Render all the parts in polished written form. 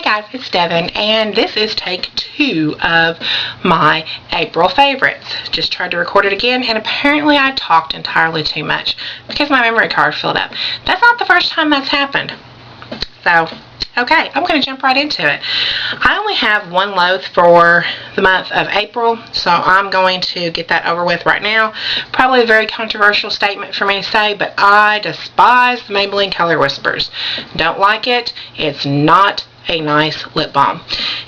Hey guys, it's Devin, and this is take 2 of my April favorites. Just tried to record it again, and apparently I talked entirely too much because my memory card filled up. That's not the first time that's happened. So, okay, I'm going to jump right into it. I only have one Loathe for the month of April, so I'm going to get that over with right now. Probably a very controversial statement for me to say, but I despise the Maybelline Color Whispers. Don't like it. It's not a nice lip balm.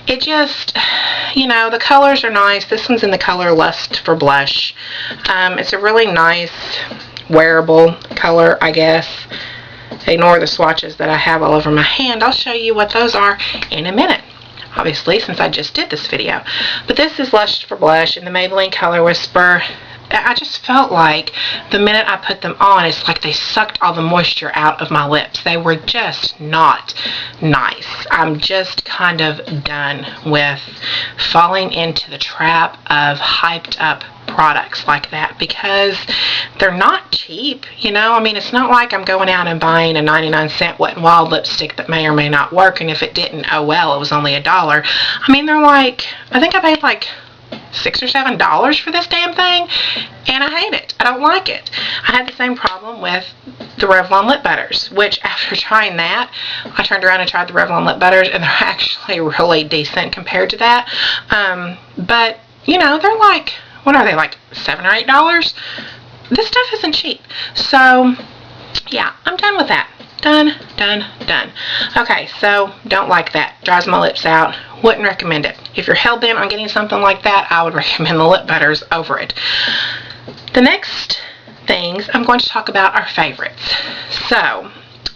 It just, you know, the colors are nice. This one's in the color Lust for Blush. It's a really nice wearable color, I guess. Ignore the swatches that I have all over my hand. I'll show you what those are in a minute, obviously, since I just did this video. But this is Lust for Blush in the Maybelline Color Whisper. I just felt like the minute I put them on, it's like they sucked all the moisture out of my lips. They were just not nice. I'm just kind of done with falling into the trap of hyped up products like that because they're not cheap, you know. I mean, it's not like I'm going out and buying a 99-cent Wet n Wild lipstick that may or may not work, and if it didn't, oh well, it was only $1. I mean, they're like, I think I paid like $6 or $7 for this damn thing, and I hate it. I don't like it. I had the same problem with the Revlon lip butters, which after trying that, I turned around and tried the Revlon lip butters, and they're actually really decent compared to that. But, you know, they're like, what are they, like $7 or $8? This stuff isn't cheap. So, yeah, I'm done with that. Done. Okay, so don't like that. Dries my lips out. Wouldn't recommend it. If you're hell-bent on getting something like that, I would recommend the lip butters over it. The next things I'm going to talk about are favorites. So,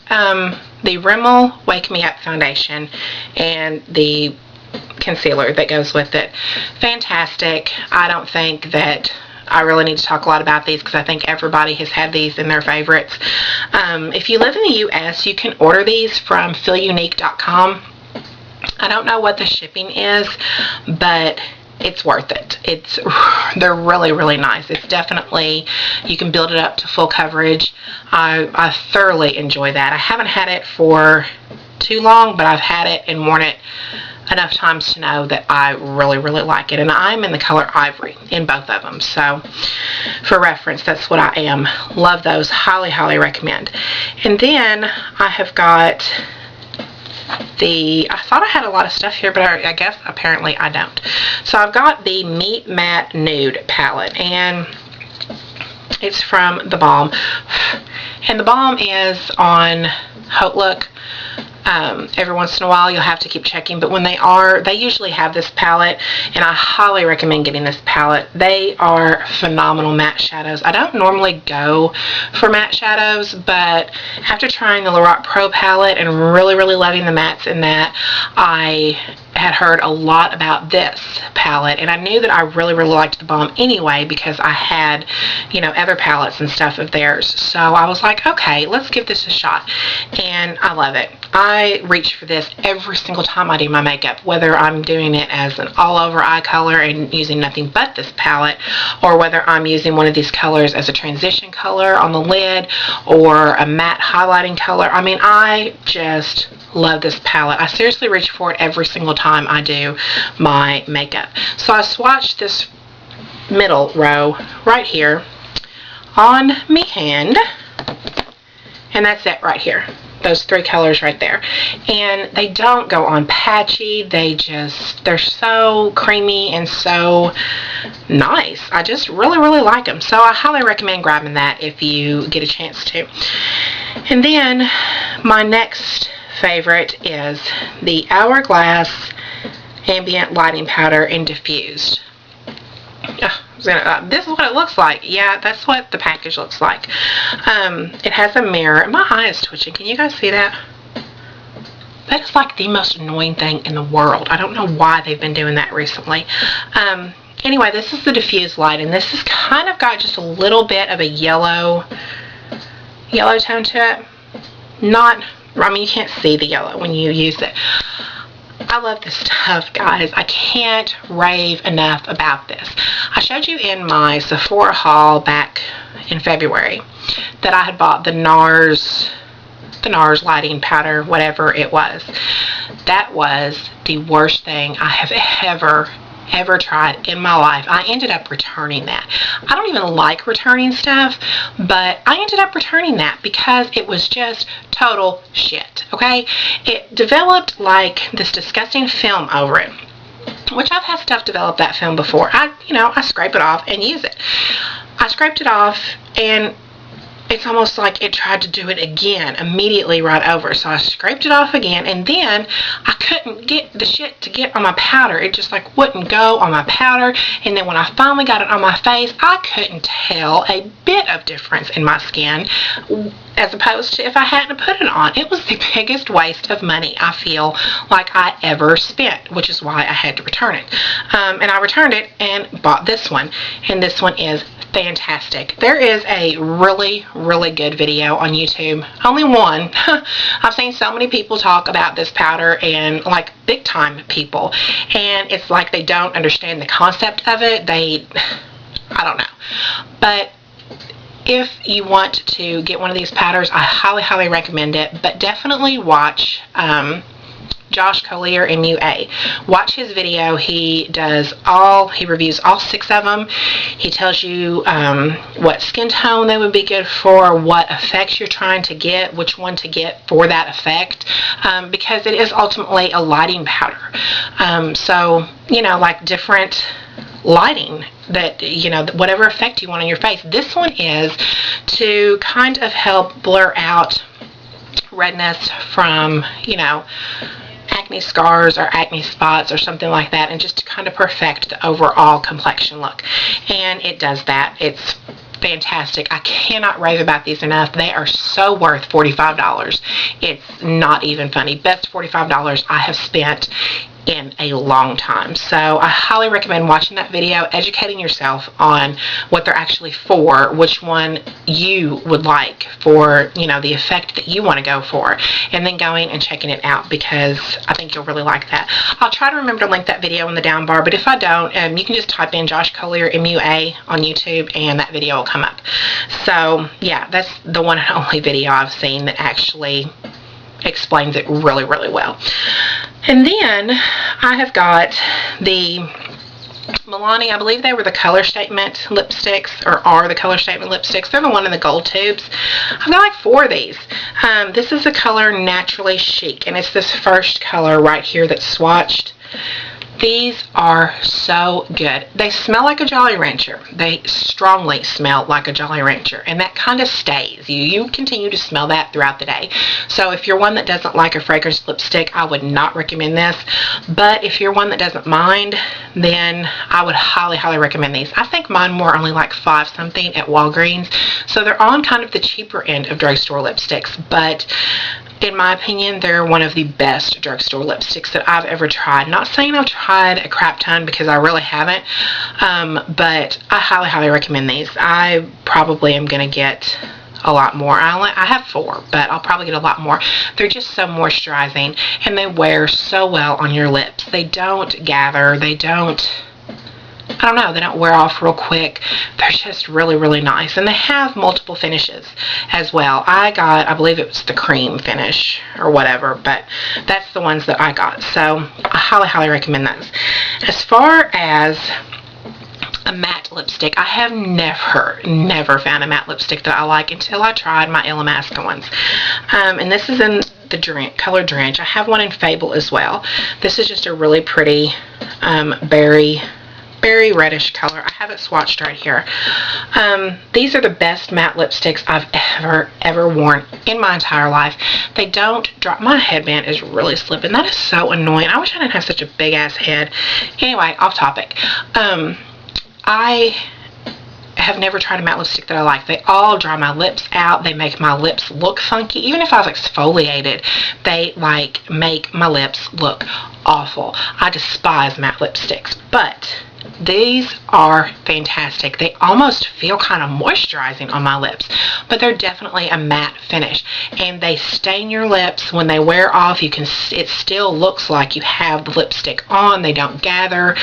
the Rimmel Wake Me Up foundation and the concealer that goes with it. Fantastic. I don't think that I really need to talk a lot about these because I think everybody has had these in their favorites. If you live in the U.S., you can order these from feelunique.com. I don't know what the shipping is, but it's worth it. They're really, really nice. It's definitely, you can build it up to full coverage. I thoroughly enjoy that. I haven't had it for too long, but I've had it and worn it enough times to know that I really, really like it. And I'm in the color Ivory in both of them. So, for reference, that's what I am. Love those. Highly, highly recommend. And then I have got I thought I had a lot of stuff here, but I guess apparently I don't. So I've got the Meet Matte Nude palette, and it's from The Balm. And The Balm is on Outlook. Every once in a while you'll have to keep checking, but when they usually have this palette, and I highly recommend getting this palette. They are phenomenal matte shadows. I don't normally go for matte shadows, but after trying the Lorac Pro palette and really, really loving the mattes in that, I had heard a lot about this palette, and I knew that I really, really liked The Balm anyway because I had, you know, other palettes and stuff of theirs. So I was like, okay, let's give this a shot, and I love it. I reach for this every single time I do my makeup, whether I'm doing it as an all-over eye color and using nothing but this palette, or whether I'm using one of these colors as a transition color on the lid, or a matte highlighting color. I mean, I just love this palette. I seriously reach for it every single time I do my makeup. So I swatched this middle row right here on me hand, and that's it right here. Those 3 colors right there, and they don't go on patchy. They're so creamy and so nice. I just really, really like them. So I highly recommend grabbing that if you get a chance to. And then my next favorite is the Hourglass Ambient Lighting Powder in Diffused. This is what it looks like. Yeah, that's what the package looks like. It has a mirror. My eye is twitching. Can you guys see that? That is like the most annoying thing in the world. I don't know why they've been doing that recently. Anyway, this is the diffused light, and this has kind of got just a little bit of a yellow tone to it. I mean, you can't see the yellow when you use it. I love this stuff, guys. I can't rave enough about this. I showed you in my Sephora haul back in February that I had bought the NARS the NARS lighting powder, whatever it was. That was the worst thing I have ever tried in my life. I ended up returning that. I don't even like returning stuff, but I ended up returning that because it was just total shit, okay? It developed like this disgusting film over it, which I've had stuff develop that film before. I scrape it off and use it. I scraped it off, and it's almost like it tried to do it again immediately right over. So I scraped it off again, and then I couldn't get the shit to get on my powder. It just like wouldn't go on my powder. And then when I finally got it on my face, I couldn't tell a bit of difference in my skin as opposed to if I hadn't put it on. It was the biggest waste of money I feel like I ever spent, which is why I had to return it. And I returned it and bought this one, and this one is fantastic. There is a really good video on YouTube. Only one. I've seen so many people talk about this powder, and like big time people, and it's like they don't understand the concept of it. I don't know. But if you want to get one of these powders, I highly recommend it. But definitely watch Josh Collier, MUA. Watch his video. He reviews all 6 of them. He tells you what skin tone they would be good for, what effects you're trying to get, which one to get for that effect, because it is ultimately a lighting powder. So, like different lighting that, whatever effect you want on your face. This one is to kind of help blur out redness from, acne scars or acne spots or something like that, and just to kind of perfect the overall complexion look. And it does that. It's fantastic. I cannot rave about these enough. They are so worth $45. It's not even funny. Best $45 I have spent in a long time. So I highly recommend watching that video, educating yourself on what they're actually for, which one you would like for, the effect that you want to go for, and then going and checking it out, because I think you'll really like that. I'll try to remember to link that video in the down bar, but if I don't, you can just type in Josh Collier MUA on YouTube and that video will come up. So yeah, that's the one and only video I've seen that actually explains it really well. And then I have got the Milani, I believe they were the Color Statement lipsticks, or are the Color Statement lipsticks. They're the one in the gold tubes. I've got like 4 of these. This is the color Naturally Chic, and it's this first color right here that's swatched. These are so good. They smell like a Jolly Rancher. They strongly smell like a Jolly Rancher, and that kind of stays. You continue to smell that throughout the day. So if you're one that doesn't like a fragrance lipstick, I would not recommend this. But if you're one that doesn't mind, then I would highly recommend these. I think mine were only like 5 something at Walgreens, so they're on kind of the cheaper end of drugstore lipsticks, but in my opinion, they're one of the best drugstore lipsticks that I've ever tried. Not saying I've tried a crap ton, because I really haven't, but I highly recommend these. I probably am going to get a lot more. I have 4, but I'll probably get a lot more. They're just so moisturizing, and they wear so well on your lips. They don't gather. They don't wear off real quick. They're just really nice. And they have multiple finishes as well. I believe it was the cream finish or whatever, but that's the ones that I got. So I highly recommend those. As far as a matte lipstick, I have never found a matte lipstick that I like until I tried my Illamasqua ones. And this is in the color Drench. I have one in Fable as well. This is just a really pretty berry reddish color. I have it swatched right here. These are the best matte lipsticks I've ever worn in my entire life. They don't drop. My headband is really slipping. That is so annoying. I wish I didn't have such a big ass head. Anyway, off topic. I have never tried a matte lipstick that I like. They all dry my lips out. They make my lips look funky. Even if I've exfoliated, they make my lips look awful. I despise matte lipsticks, but these are fantastic. They almost feel kind of moisturizing on my lips, but they're definitely a matte finish, and they stain your lips. When they wear off, it still looks like you have the lipstick on. They don't gather.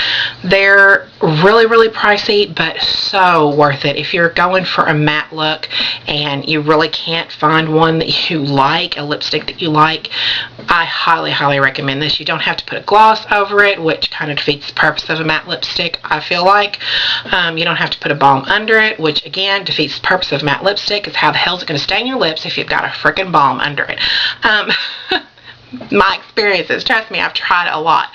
They're really, really pricey, but so worth it. If you're going for a matte look and you really can't find one that you like, a lipstick that you like, I highly, highly recommend this. You don't have to put a gloss over it, which kind of defeats the purpose of a matte lipstick, I feel like. You don't have to put a balm under it, which again defeats the purpose of matte lipstick. Is how the hell is it going to stain your lips if you've got a freaking balm under it? My experiences, trust me, I've tried a lot.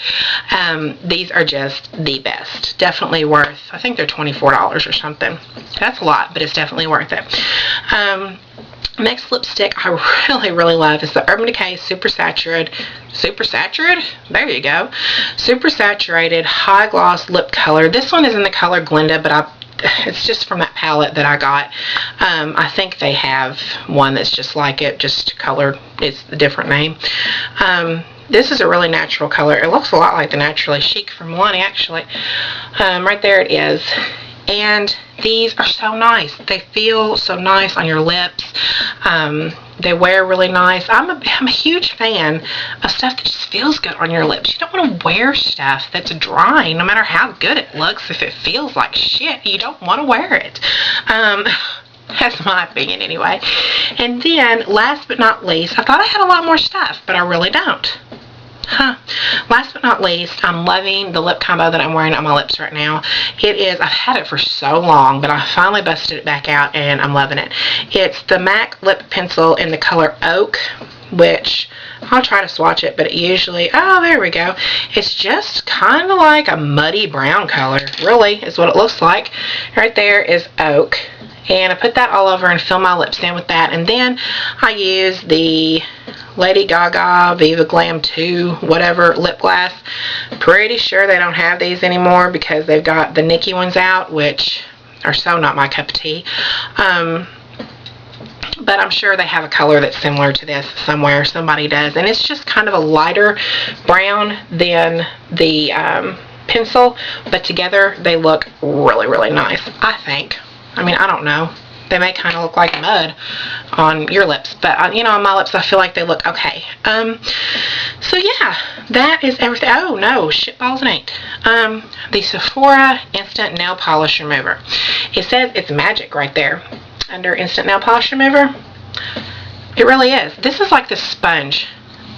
These are just the best. Definitely worth, I think they're $24 or something. That's a lot, but it's definitely worth it. Next lipstick I really, really love is the Urban Decay Super Saturated, there you go, Super Saturated High Gloss Lip Color. This one is in the color Glenda, but it's just from that palette that I got. I think they have one that's just like it, just colored. It's a different name. This is a really natural color. It looks a lot like the Naturally Chic from Milani, actually. Right there it is. And these are so nice. They feel so nice on your lips. They wear really nice. I'm a huge fan of stuff that just feels good on your lips. You don't want to wear stuff that's dry, no matter how good it looks. If it feels like shit, you don't want to wear it. That's my opinion anyway. And then, last but not least, I thought I had a lot more stuff, but I really don't. Last but not least, I'm loving the lip combo that I'm wearing on my lips right now. I've had it for so long, but I finally busted it back out and I'm loving it. It's the MAC lip pencil in the color Oak, which I'll try to swatch it, but it usually, oh, there we go. It's just kind of like a muddy brown color, really, is what it looks like. Right there is Oak. And I put that all over and fill my lips in with that. And then I use the Lady Gaga Viva Glam 2 whatever lip gloss. Pretty sure they don't have these anymore because they've got the Nikki ones out, which are so not my cup of tea. But I'm sure they have a color that's similar to this somewhere. Somebody does. And it's just kind of a lighter brown than the pencil. But together they look really, really nice, I think. I mean, I don't know. They may kind of look like mud on your lips, but you know, on my lips I feel like they look okay. So yeah, that is everything. Oh no, shitballs and ain't. The Sephora Instant Nail Polish Remover. It says it's magic right there under Instant Nail Polish Remover. It really is. This is like the sponge.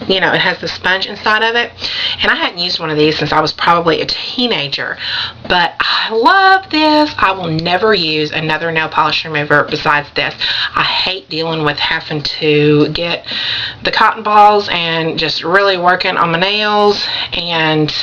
You know, it has the sponge inside of it. And I hadn't used one of these since I was probably a teenager. But I love this. I will never use another nail polish remover besides this. I hate dealing with having to get the cotton balls and just really working on my nails and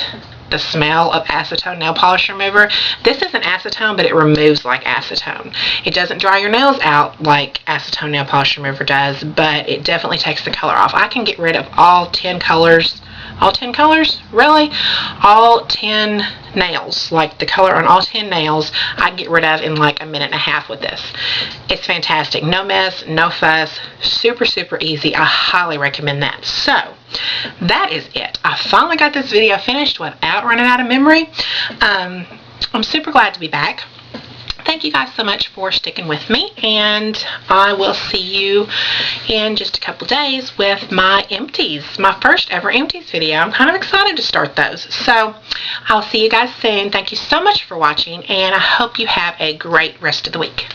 the smell of acetone nail polish remover. This isn't acetone, but it removes like acetone. It doesn't dry your nails out like acetone nail polish remover does, but it definitely takes the color off. I can get rid of all 10 colors. All 10 colors? Really? All 10 nails. Like the color on all 10 nails, I get rid of in like a minute and a half with this. It's fantastic. No mess, no fuss. Super, super easy. I highly recommend that. So, that is it. I finally got this video finished without running out of memory. I'm super glad to be back. Thank you guys so much for sticking with me, and I will see you in just a couple days with my empties, my first ever empties video. I'm kind of excited to start those. So I'll see you guys soon. Thank you so much for watching, and I hope you have a great rest of the week.